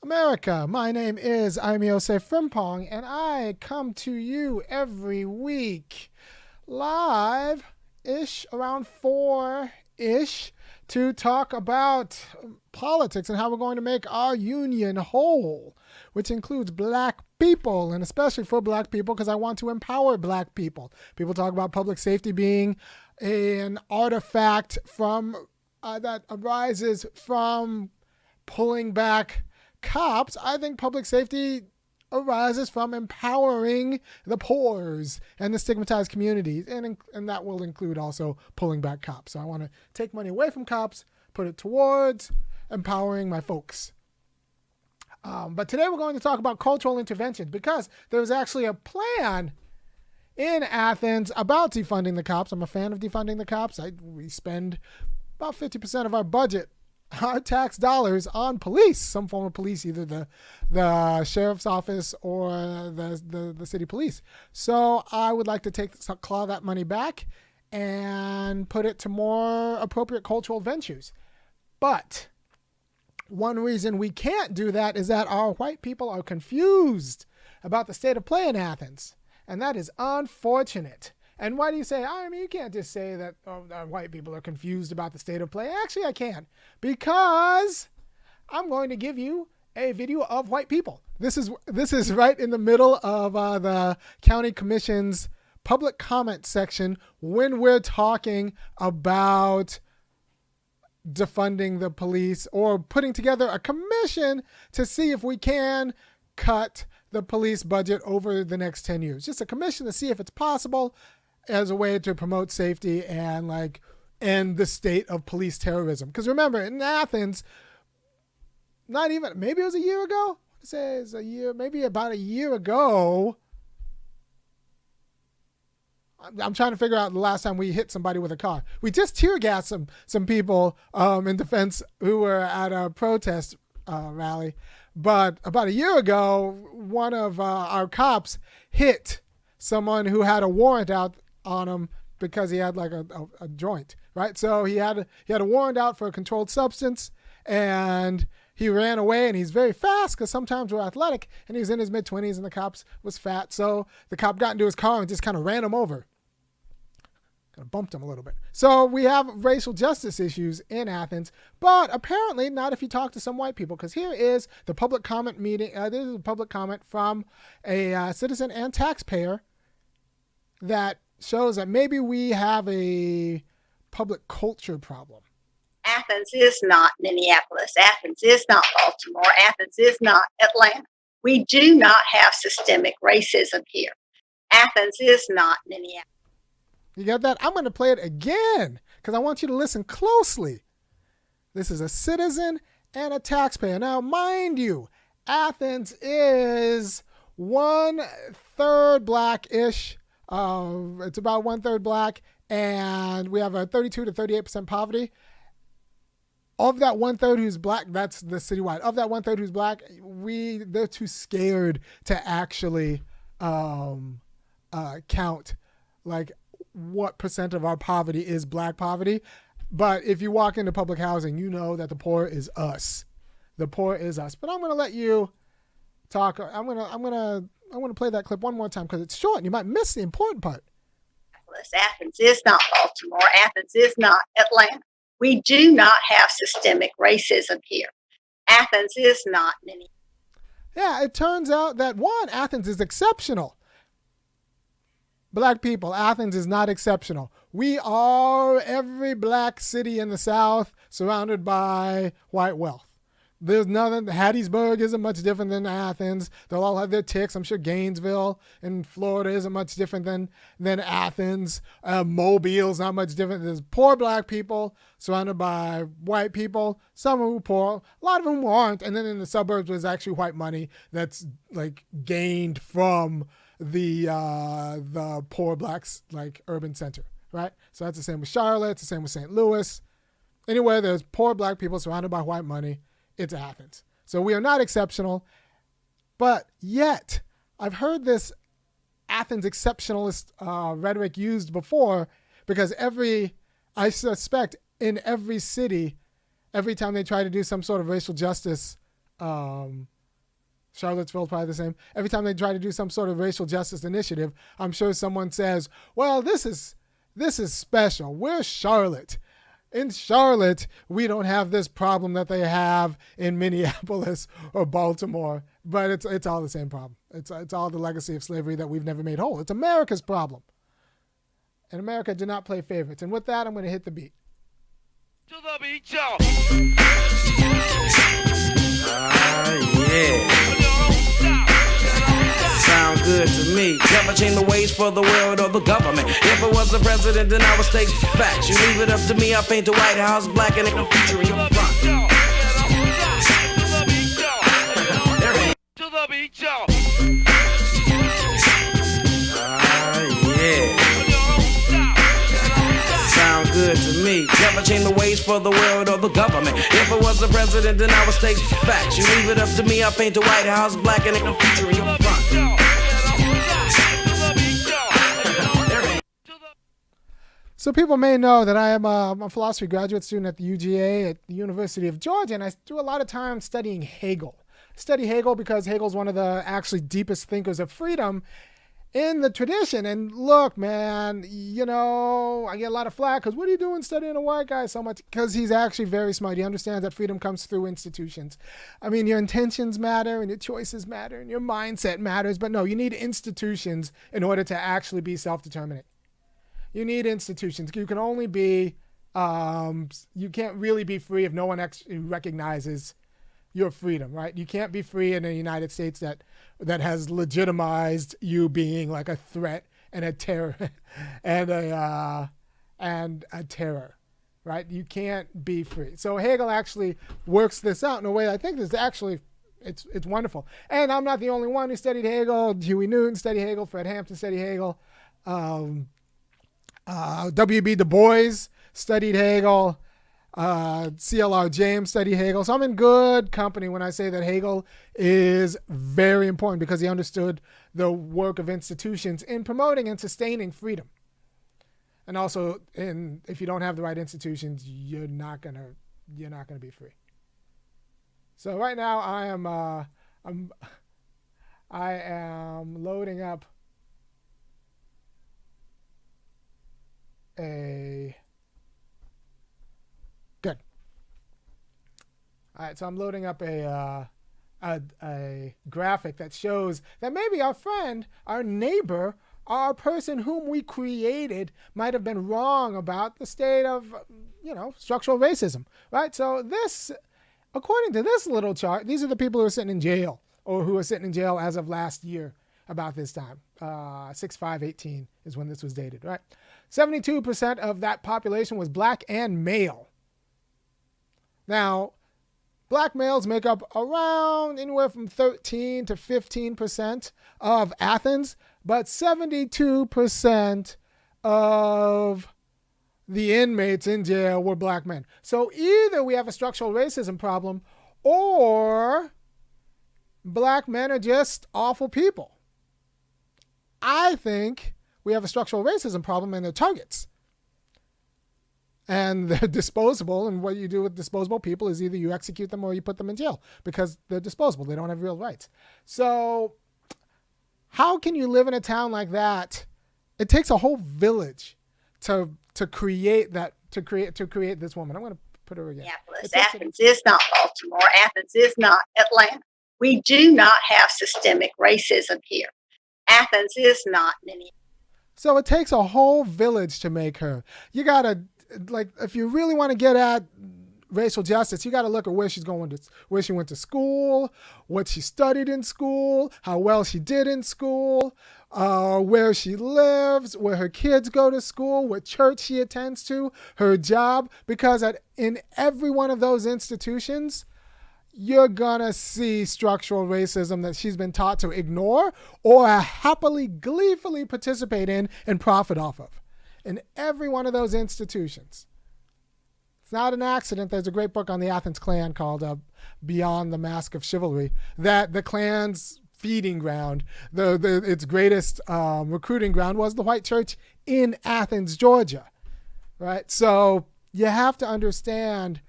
America. My name is Osei-Frimpong, and I come to you every week live-ish, around 4-ish, to talk about politics and how we're going to make our union whole, which includes black people, and especially for black people because I want to empower black people. People talk about public safety being an artifact from that arises from pulling back cops. I think public safety arises from empowering the poors and the stigmatized communities, and that will include also pulling back cops. So I want to take money away from cops, put it towards empowering my folks. But today we're going to talk about cultural interventions because there's actually a plan in Athens about defunding the cops. I'm a fan of defunding the cops. We spend about 50% of our budget, our tax dollars, on police, some form of police, either the sheriff's office or the city police. So I would like to claw that money back and put it to more appropriate cultural ventures. But one reason we can't do that is that our white people are confused about the state of play in Athens. And that is unfortunate. And why do you say, I mean, you can't just say that white people are confused about the state of play. Actually, I can, because I'm going to give you a video of white people. This is right in the middle of the county commission's public comment section when we're talking about defunding the police or putting together a commission to see if we can cut the police budget over the next 10 years. Just a commission to see if it's possible as a way to promote safety and end the state of police terrorism. Because remember, in Athens, maybe it was a year ago. I'd say it's maybe about a year ago. I'm trying to figure out the last time we hit somebody with a car. We just tear gassed some people in defense who were at a protest rally. But about a year ago, one of our cops hit someone who had a warrant out on him because he had a joint, right? So he had a warrant out for a controlled substance, and he ran away, and he's very fast because sometimes we're athletic, and he was in his mid-20s, and the cop was fat. So the cop got into his car and just kind of ran him over. Kind of bumped him a little bit. So we have racial justice issues in Athens, but apparently not if you talk to some white people, because here is the public comment meeting. This is a public comment from a citizen and taxpayer that shows that maybe we have a public culture problem. Athens is not Minneapolis. Athens is not Baltimore. Athens is not Atlanta. We do not have systemic racism here. Athens is not Minneapolis. You got that? I'm going to play it again because I want you to listen closely. This is a citizen and a taxpayer. Now, mind you, Athens is 1/3 black-ish. It's about 1/3 black, and we have a 32 to 38% poverty. Of that 1/3 who's black, that's the citywide. Of that 1/3 who's black, they're too scared to actually count what percent of our poverty is black poverty. But if you walk into public housing, you know that the poor is us. The poor is us. But I'm going to let you talk. I'm going to play that clip one more time because it's short and you might miss the important part. Athens is not Baltimore. Athens is not Atlanta. We do not have systemic racism here. Athens is not Minneapolis. Yeah, it turns out that Athens is exceptional. Black people, Athens is not exceptional. We are every black city in the South surrounded by white wealth. There's nothing. Hattiesburg isn't much different than Athens. They'll all have their ticks. I'm sure Gainesville in Florida isn't much different than Athens. Mobile's not much different. There's poor black people surrounded by white people. Some who are poor, a lot of them aren't. And then in the suburbs, there's actually white money that's gained from the poor blacks urban center, right? So that's the same with Charlotte. It's the same with St. Louis. Anywhere there's poor black people surrounded by white money, it's Athens. So we are not exceptional, but yet I've heard this Athens exceptionalist rhetoric used before because I suspect in every city, every time they try to do some sort of racial justice Charlottesville, probably the same. Every time they try to do some sort of racial justice initiative, I'm sure someone says, well, this is special. We're Charlotte. In Charlotte, we don't have this problem that they have in Minneapolis or Baltimore, but it's all the same problem. It's all the legacy of slavery that we've never made whole. It's America's problem. And America did not play favorites. And with that, I'm going to hit the beat. To the beat, y'all. Yeah. Sound good to me. Never change the ways for the world or the government. If I was the president, then I would state facts. You leave it up to me, I paint the White House black and ain't no future in your front. To the beat, y'all. Yeah. Sound good to me. Never change the ways for the world or the government. If I was the president, then I would state facts. You leave it up to me, I paint the White House black and ain't no future in your front. So people may know that I am a philosophy graduate student at the UGA at the University of Georgia, and I do a lot of time studying Hegel. I study Hegel because Hegel's one of the actually deepest thinkers of freedom in the tradition. And look, man, you know, I get a lot of flack because what are you doing studying a white guy so much? Because he's actually very smart. He understands that freedom comes through institutions. I mean, your intentions matter and your choices matter and your mindset matters. But no, you need institutions in order to actually be self-determinate. You need institutions. You can only be, you can't really be free if no one actually recognizes your freedom, right? You can't be free in the United States that has legitimized you being like a threat and a terror and a terror, right? You can't be free. So Hegel actually works this out in a way I think is actually it's wonderful. And I'm not the only one who studied Hegel. Huey Newton studied Hegel. Fred Hampton studied Hegel. W.B. Du Bois studied Hegel. C.L.R. James studied Hegel. So I'm in good company when I say that Hegel is very important because he understood the work of institutions in promoting and sustaining freedom. And also, if you don't have the right institutions, you're not gonna be free. So right now I am loading up good. All right, so I'm loading up a graphic that shows that maybe our friend, our neighbor, our person whom we created might have been wrong about the state of, structural racism, right? So this, according to this little chart, these are the people who are sitting in jail or who are sitting in jail as of last year about this time. 6/5/18 is when this was dated, right? 72% of that population was black and male. Now, black males make up around anywhere from 13 to 15% of Athens, but 72% of the inmates in jail were black men. So either we have a structural racism problem or black men are just awful people. I think we have a structural racism problem and they're targets. And they're disposable, and what you do with disposable people is either you execute them or you put them in jail because they're disposable. They don't have real rights. So how can you live in a town like that? It takes a whole village to create this woman. I'm going to put her again. Athens is not Baltimore. Athens is not Atlanta. We do not have systemic racism here. Athens is not Minneapolis. So it takes a whole village to make her. You got to, if you really want to get at racial justice, you got to look at where she went to school, what she studied in school, how well she did in school, where she lives, where her kids go to school, what church she attends to, her job, because in every one of those institutions, you're going to see structural racism that she's been taught to ignore or happily, gleefully participate in and profit off of. In every one of those institutions. It's not an accident. There's a great book on the Athens Klan called Beyond the Mask of Chivalry, that the Klan's feeding ground, its greatest recruiting ground was the white church in Athens, Georgia. Right? So you have to understand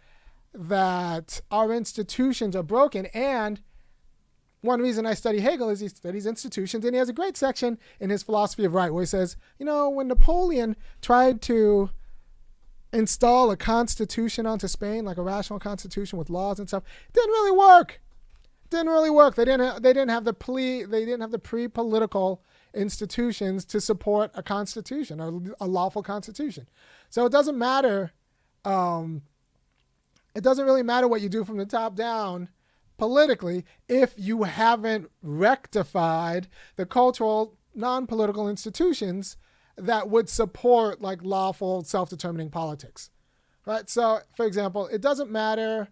that our institutions are broken, and one reason I study Hegel is he studies institutions, and he has a great section in his philosophy of right where he says, when Napoleon tried to install a constitution onto Spain, like a rational constitution with laws and stuff, it didn't really work. They didn't have the pre-political institutions to support a constitution or a lawful constitution. So it doesn't matter. It doesn't really matter what you do from the top down politically if you haven't rectified the cultural, non-political institutions that would support like lawful, self-determining politics, right? So, for example, it doesn't matter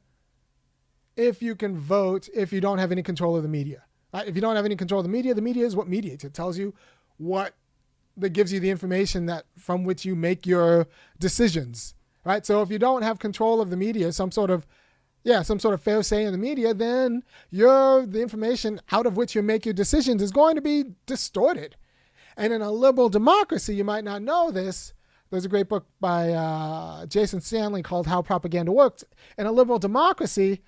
if you can vote if you don't have any control of the media. Right? If you don't have any control of the media is what mediates. It tells you that gives you the information that from which you make your decisions, right? So if you don't have control of the media, some sort of fair say in the media, then the information out of which you make your decisions is going to be distorted. And in a liberal democracy, you might not know this. There's a great book by Jason Stanley called How Propaganda Works. In a liberal democracy,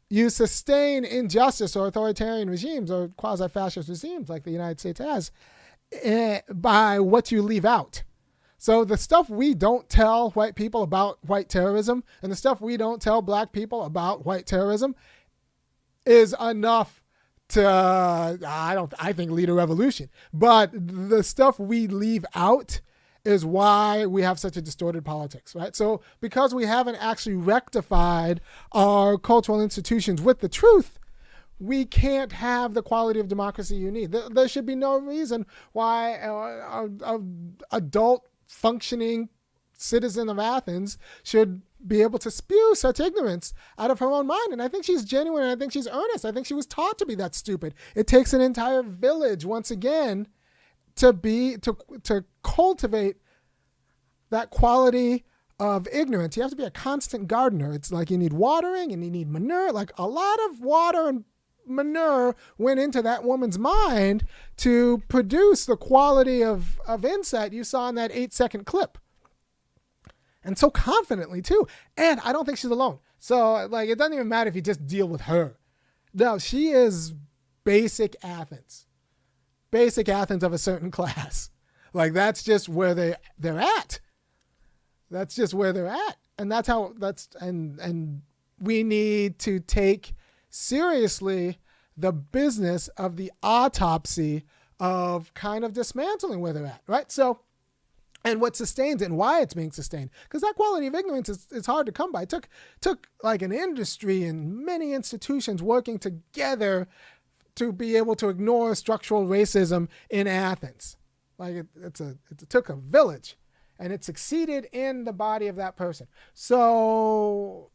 you sustain injustice or authoritarian regimes or quasi-fascist regimes like the United States has by what you leave out. So the stuff we don't tell white people about white terrorism and the stuff we don't tell black people about white terrorism is enough to, I think, lead a revolution. But the stuff we leave out is why we have such a distorted politics, right? So because we haven't actually rectified our cultural institutions with the truth, we can't have the quality of democracy you need. There should be no reason why an adult functioning citizen of Athens should be able to spew such ignorance out of her own mind. And I think she's genuine, and I think she's earnest. I think she was taught to be that stupid. It takes an entire village, once again, to cultivate that quality of ignorance. You have to be a constant gardener. It's like you need watering and you need manure. Like a lot of water and manure went into that woman's mind to produce the quality of insight you saw in that 8-second clip. And so confidently too. And I don't think she's alone. So like, it doesn't even matter if you just deal with her. No, she is basic Athens of a certain class. Like that's just where they're at. That's just where they're at. And and we need to take seriously the business of the autopsy of kind of dismantling where they're at, right? So, and what sustains it and why it's being sustained. Because that quality of ignorance is hard to come by. It took like an industry and many institutions working together to be able to ignore structural racism in Athens. Like it took a village, and it succeeded in the body of that person. So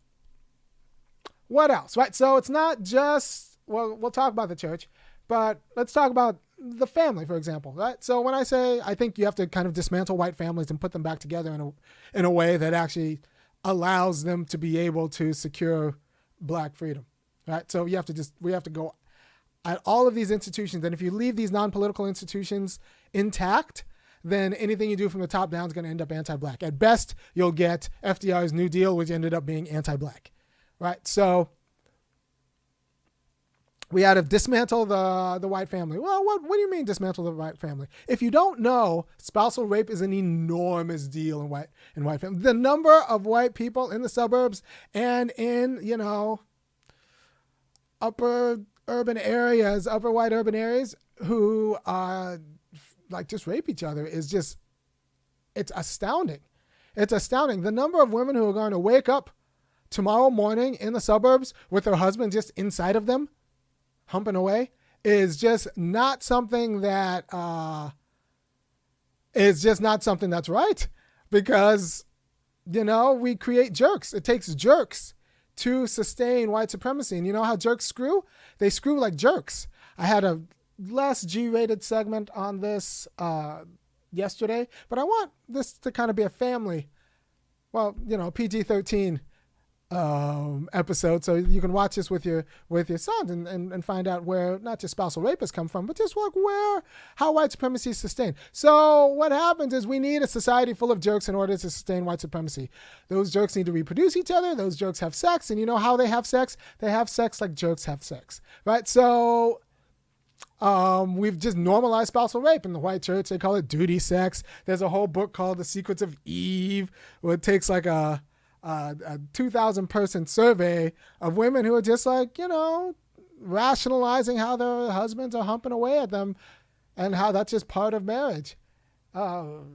what else, right? So it's not just, well, we'll talk about the church, but let's talk about the family, for example, right? So when I say I think you have to kind of dismantle white families and put them back together in a way that actually allows them to be able to secure black freedom, right? So we have to go at all of these institutions. And if you leave these non-political institutions intact, then anything you do from the top down is going to end up anti-black. At best, you'll get FDR's New Deal, which ended up being anti-black, right? So we had to dismantle the white family. Well, what do you mean dismantle the white family? If you don't know, spousal rape is an enormous deal in white families. The number of white people in the suburbs and in, upper white urban areas who like just rape each other is it's astounding. It's astounding. The number of women who are going to wake up tomorrow morning in the suburbs with their husband just inside of them, humping away, is just not something that that's right, because we create jerks. It takes jerks to sustain white supremacy. And you know how jerks screw? They screw like jerks. I had a less G-rated segment on this yesterday, but I want this to kind of be a family, PG-13 episode, so you can watch this with your sons and find out where not just spousal rapists come from, but just like how white supremacy is sustained. So what happens is we need a society full of jerks in order to sustain white supremacy. Those jerks need to reproduce each other. Those jerks have sex, and you know how they have sex? They have sex like jerks have sex, right? So we've just normalized spousal rape in the white church. They call it duty sex. There's a whole book called The Secrets of Eve, where it takes like a 2,000 person survey of women who are just like, rationalizing how their husbands are humping away at them and how that's just part of marriage. But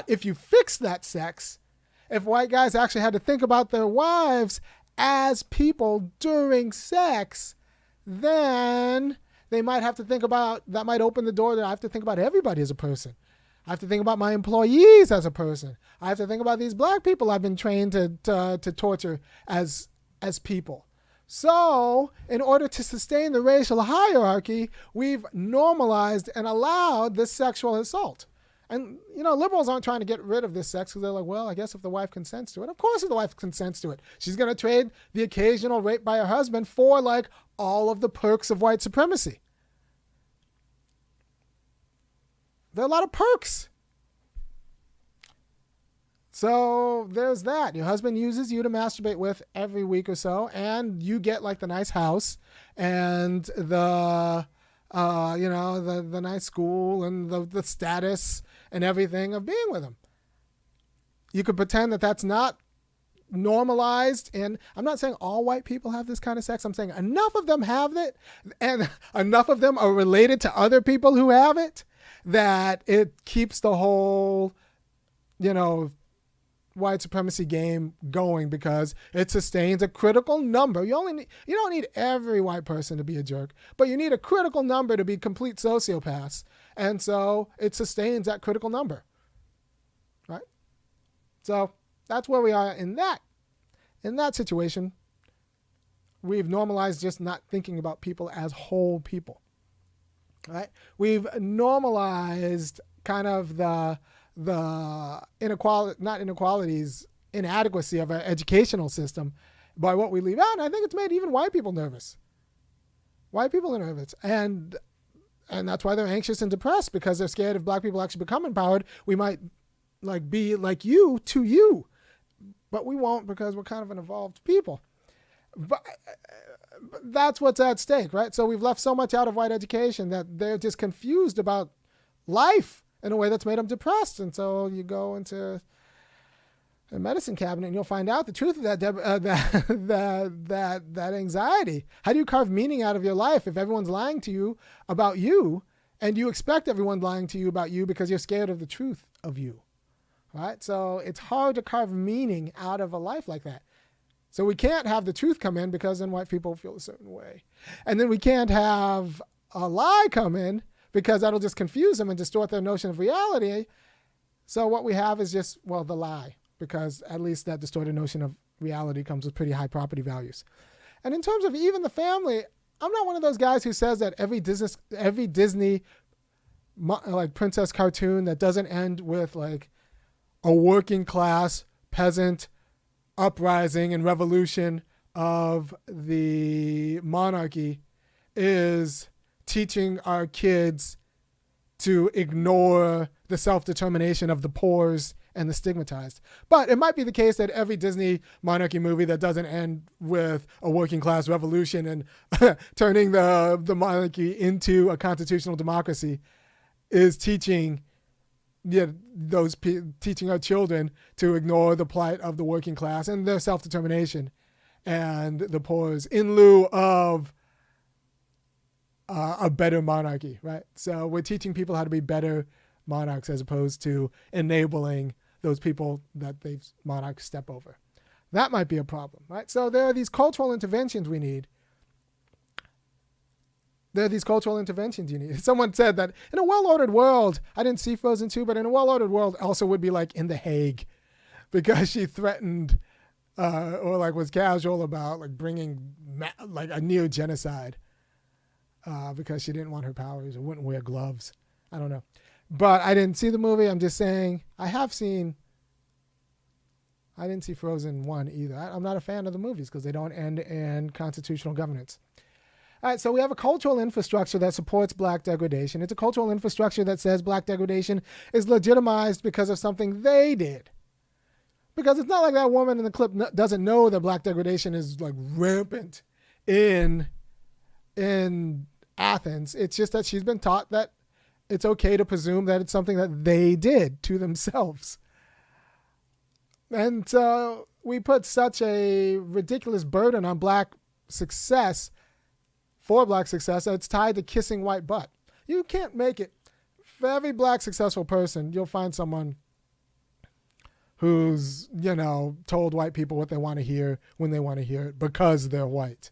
if you fix that sex, if white guys actually had to think about their wives as people during sex, then they might have to think about, that might open the door that I have to think about everybody as a person. I have to think about my employees as a person. I have to think about these black people I've been trained to torture as people. So in order to sustain the racial hierarchy, we've normalized and allowed this sexual assault. And, liberals aren't trying to get rid of this sex because they're like, well, I guess if the wife consents to it. Of course if the wife consents to it. She's going to trade the occasional rape by her husband for, like, all of the perks of white supremacy. There are a lot of perks. So there's that. Your husband uses you to masturbate with every week or so, and you get like the nice house and the nice school and the status and everything of being with him. You could pretend that that's not normalized. And I'm not saying all white people have this kind of sex. I'm saying enough of them have it, and enough of them are related to other people who have it, that it keeps the whole, white supremacy game going, because it sustains a critical number. You don't need every white person to be a jerk, but you need a critical number to be complete sociopaths. And so it sustains that critical number, right? So that's where we are in that situation. We've normalized just not thinking about people as whole people. Right? We've normalized kind of the inadequacy of our educational system by what we leave out. And I think it's made even white people nervous. White people are nervous. And that's why they're anxious and depressed, because they're scared if black people actually become empowered, we might be like you to you. But we won't, because we're kind of an evolved people. But that's what's at stake, right? So we've left so much out of white education that they're just confused about life in a way that's made them depressed. And so you go into a medicine cabinet and you'll find out the truth of that anxiety. How do you carve meaning out of your life if everyone's lying to you about you, and you expect everyone lying to you about you because you're scared of the truth of you, right? So it's hard to carve meaning out of a life like that. So we can't have the truth come in, because then white people feel a certain way. And then we can't have a lie come in, because that'll just confuse them and distort their notion of reality. So what we have is just, the lie, because at least that distorted notion of reality comes with pretty high property values. And in terms of even the family, I'm not one of those guys who says that every Disney like princess cartoon that doesn't end with like a working class peasant uprising and revolution of the monarchy is teaching our kids to ignore the self-determination of the poors and the stigmatized. But it might be the case that every Disney monarchy movie that doesn't end with a working class revolution and turning the monarchy into a constitutional democracy is teaching teaching our children to ignore the plight of the working class and their self-determination and the poors in lieu of a better monarchy, right? So we're teaching people how to be better monarchs as opposed to enabling those people that monarchs step over. That might be a problem, right? So there are these cultural interventions we need. There are these cultural interventions you need. Someone said that in a well-ordered world, I didn't see Frozen 2, but in a well-ordered world, Elsa would be like in The Hague because she threatened or like was casual about like bringing like a near genocide because she didn't want her powers or wouldn't wear gloves. I don't know. But I didn't see the movie. I'm just saying I have seen I didn't see Frozen 1 either. I'm not a fan of the movies because they don't end in constitutional governance. All right, so we have a cultural infrastructure that supports black degradation. It's a cultural infrastructure that says black degradation is legitimized because of something they did. Because it's not like that woman in the clip doesn't know that black degradation is like rampant in Athens. It's just that she's been taught that it's okay to presume that it's something that they did to themselves. And so we put such a ridiculous burden on black success, for black success, that it's tied to kissing white butt. You can't make it. For every black successful person, you'll find someone who's, told white people what they want to hear when they want to hear it because they're white.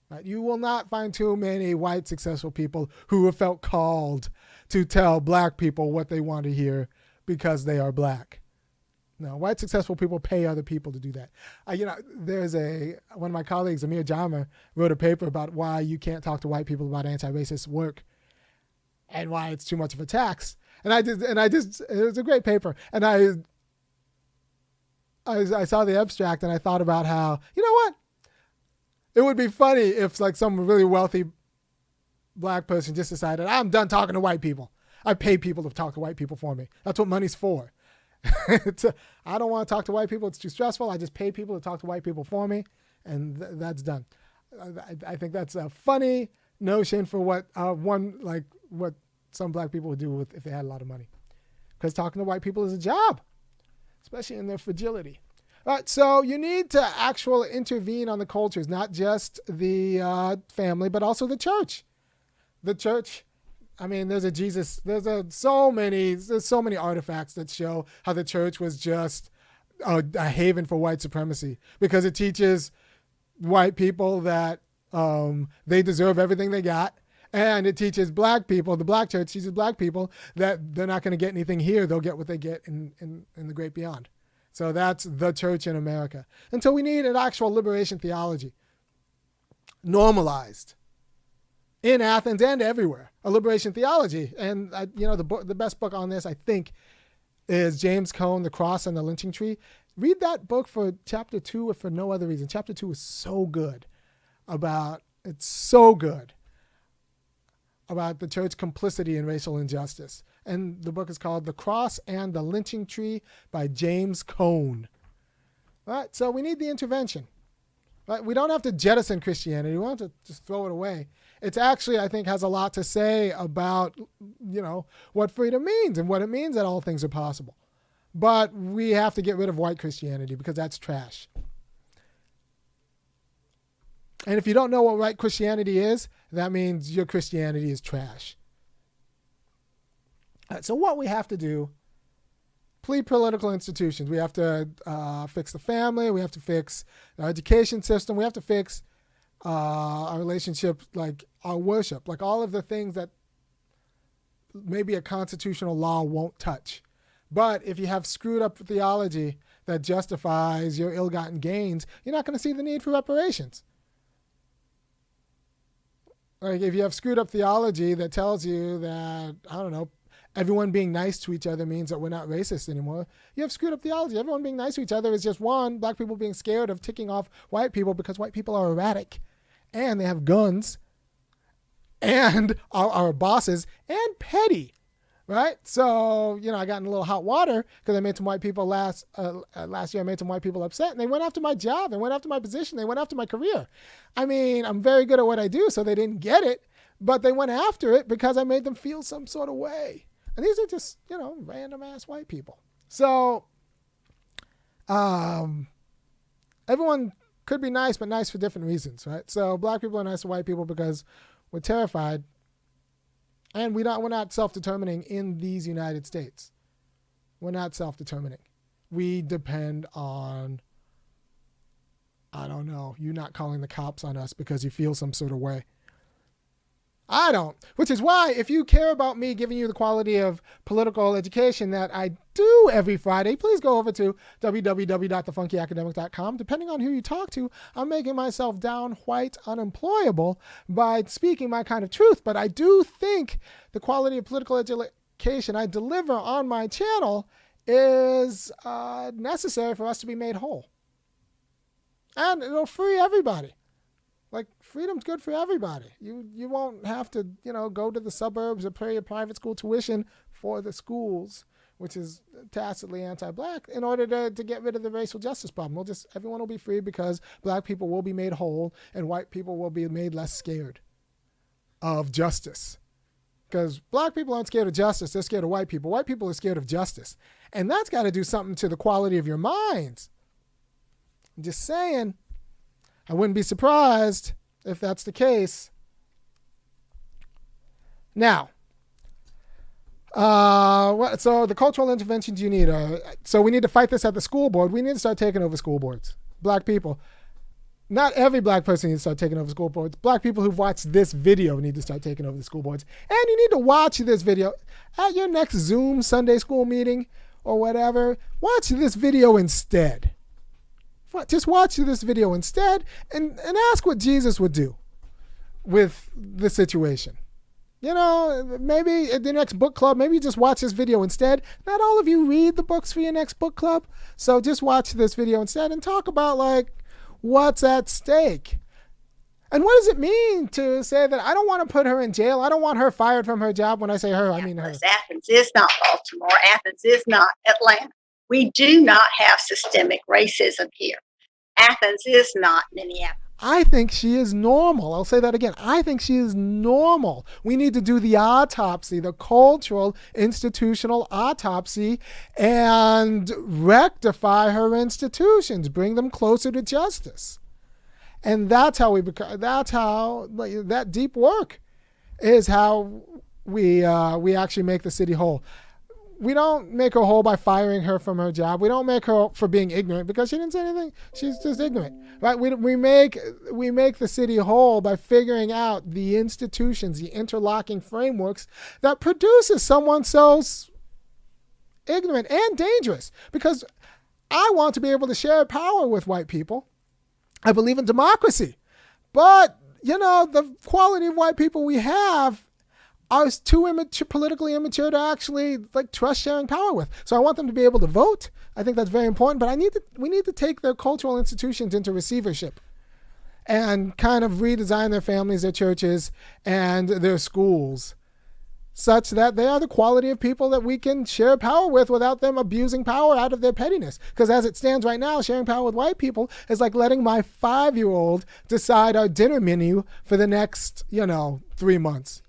Right? You will not find too many white successful people who have felt called to tell black people what they want to hear because they are black. No, white successful people pay other people to do that. There's one of my colleagues, Amir Jama, wrote a paper about why you can't talk to white people about anti-racist work and why it's too much of a tax. It was a great paper. And I saw the abstract and I thought about how, you know what? It would be funny if like some really wealthy black person just decided, I'm done talking to white people. I pay people to talk to white people for me. That's what money's for. I don't want to talk to white people. It's too stressful. I just pay people to talk to white people for me. And that's done. I think that's a funny notion for what some black people would do if they had a lot of money. Because talking to white people is a job, especially in their fragility. All right, so you need to actually intervene on the cultures, not just the family, but also the church. The church, there's so many artifacts that show how the church was just a haven for white supremacy because it teaches white people that they deserve everything they got. And it teaches black people, the black church teaches black people that they're not going to get anything here. They'll get what they get in the great beyond. So that's the church in America. And so we need an actual liberation theology normalized in Athens and everywhere, a liberation theology. And, the best book on this, I think, is James Cone, The Cross and the Lynching Tree. Read that book for chapter 2 if for no other reason. Chapter 2 is so good about the church complicity in racial injustice. And the book is called The Cross and the Lynching Tree by James Cone. All right, so we need the intervention. Right? We don't have to jettison Christianity. We don't have to just throw it away. It's actually, I think, has a lot to say about, what freedom means and what it means that all things are possible. But we have to get rid of white Christianity because that's trash. And if you don't know what white Christianity is, that means your Christianity is trash. So what we have to do, plead political institutions. We have to fix the family. We have to fix our education system. We have to fix our relationships, like our worship, like all of the things that maybe a constitutional law won't touch. But if you have screwed up theology that justifies your ill-gotten gains, you're not going to see the need for reparations. Like if you have screwed up theology that tells you that, everyone being nice to each other means that we're not racist anymore, you have screwed up theology. Everyone being nice to each other is just black people being scared of ticking off white people because white people are erratic and they have guns and are bosses and petty, right? So, I got in a little hot water because I made some white people last year. I made some white people upset and they went after my job. They went after my position. They went after my career. I'm very good at what I do, so they didn't get it, but they went after it because I made them feel some sort of way. And these are just, random ass white people. So, everyone could be nice, but nice for different reasons, right? So black people are nice to white people because we're terrified and we're not self-determining in these United States. We're not self-determining. We depend on, you not calling the cops on us because you feel some sort of way. I don't, which is why if you care about me giving you the quality of political education that I do every Friday, please go over to www.thefunkyacademic.com. Depending on who you talk to, I'm making myself down white unemployable by speaking my kind of truth. But I do think the quality of political education I deliver on my channel is necessary for us to be made whole. And it'll free everybody. Like, freedom's good for everybody. You won't have to, go to the suburbs or pay your private school tuition for the schools, which is tacitly anti-black, in order to get rid of the racial justice problem. Everyone will be free because black people will be made whole and white people will be made less scared of justice. Because black people aren't scared of justice, they're scared of white people. White people are scared of justice. And that's got to do something to the quality of your minds. I'm just saying, I wouldn't be surprised if that's the case. Now, so the cultural interventions you need. So we need to fight this at the school board. We need to start taking over school boards. Black people. Not every black person needs to start taking over school boards. Black people who've watched this video need to start taking over the school boards. And you need to watch this video at your next Zoom Sunday school meeting or whatever. Watch this video instead. Just watch this video instead and ask what Jesus would do with the situation. Maybe at the next book club, maybe you just watch this video instead. Not all of you read the books for your next book club. So just watch this video instead and talk about what's at stake. And what does it mean to say that I don't want to put her in jail? I don't want her fired from her job. When I say her, I mean her. Athens is not Baltimore. Athens is not Atlanta. We do not have systemic racism here. Athens is not Minneapolis. I think she is normal. I'll say that again. I think she is normal. We need to do the autopsy, the cultural institutional autopsy, and rectify her institutions, bring them closer to justice. And that's how that deep work is how we actually make the city whole. We don't make her whole by firing her from her job. We don't make her for being ignorant because she didn't say anything. She's just ignorant, right? We make the city whole by figuring out the institutions, the interlocking frameworks that produces someone so ignorant and dangerous. Because I want to be able to share power with white people. I believe in democracy, but the quality of white people we have are too politically immature to actually trust sharing power with. So I want them to be able to vote. I think that's very important, but we need to take their cultural institutions into receivership and kind of redesign their families, their churches, and their schools such that they are the quality of people that we can share power with without them abusing power out of their pettiness. Because as it stands right now, sharing power with white people is like letting my 5-year-old decide our dinner menu for the next, 3 months.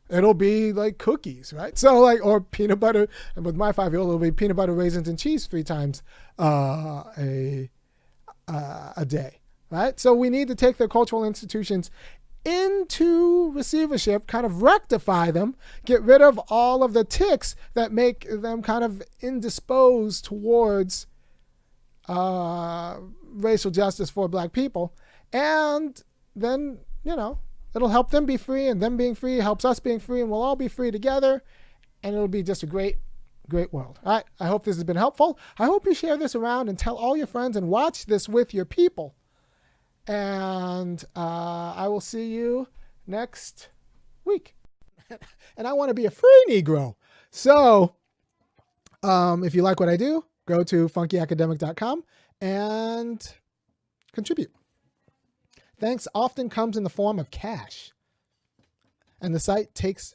It'll be cookies, right? So or peanut butter. And with my 5-year-old, it'll be peanut butter, raisins, and cheese 3 times a day, right? So we need to take their cultural institutions into receivership, kind of rectify them, get rid of all of the tics that make them kind of indisposed towards racial justice for black people. And then, it'll help them be free, and them being free helps us being free, and we'll all be free together, and it'll be just a great, great world. All right, I hope this has been helpful. I hope you share this around and tell all your friends and watch this with your people. And I will see you next week. And I want to be a free Negro. So if you like what I do, go to funkyacademic.com and contribute. Thanks often comes in the form of cash. And the site takes